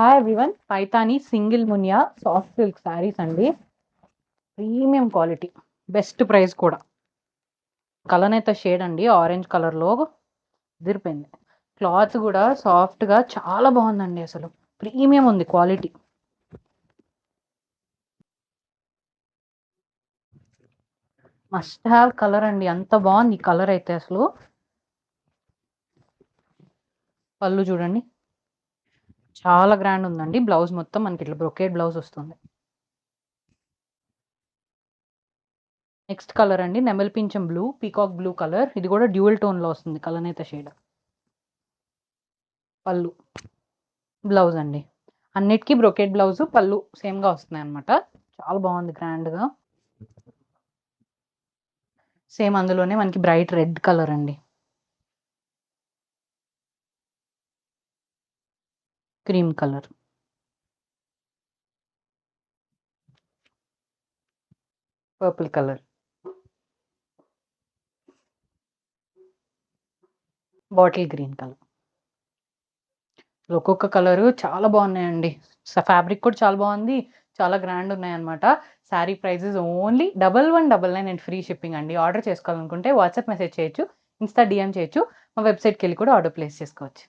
Hi everyone, Paithani single Muniya soft silk saris అండి. Premium quality, best price కూడా. Colour అయితే shade అండి, ఆరెంజ్ కలర్లో దిరిపోయింది. క్లాత్ కూడా సాఫ్ట్గా చాలా బాగుందండి. అసలు ప్రీమియం ఉంది క్వాలిటీ. మస్ట్ హ్యావ్ కలర్ అండి, అంత బాగుంది ఈ కలర్ అయితే. అసలు పళ్ళు చూడండి, చాలా గ్రాండ్ ఉందండి. బ్లౌజ్ మొత్తం మనకి ఇట్లా బ్రొకేడ్ బ్లౌజ్ వస్తుంది. నెక్స్ట్ కలర్ అండి, నెమల్ పింఛం బ్లూ, పీకాక్ బ్లూ కలర్. ఇది కూడా డ్యూయల్ టోన్లో వస్తుంది కలనేత షేడ్. పళ్ళు, బ్లౌజ్ అండి. అన్నిటికీ బ్రొకేడ్ బ్లౌజ్, పళ్ళు సేమ్గా వస్తున్నాయి అనమాట. చాలా బాగుంది గ్రాండ్గా. సేమ్ అందులోనే మనకి బ్రైట్ రెడ్ కలర్ అండి, cream colour, purple colour, bottle green colour. ఒక్కొక్క కలరు చాలా బాగున్నాయండి. ఫ్యాబ్రిక్ కూడా చాలా బాగుంది, చాలా గ్రాండ్ ఉన్నాయన్నమాట. Sari prices only 1199 and free shipping అండి. ఆర్డర్ చేసుకోవాలనుకుంటే వాట్సాప్ మెసేజ్ చేయొచ్చు, ఇన్స్టా డిఎం చేయొచ్చు, మా వెబ్సైట్కి వెళ్ళి కూడా ఆర్డర్ ప్లేస్ చేసుకోవచ్చు.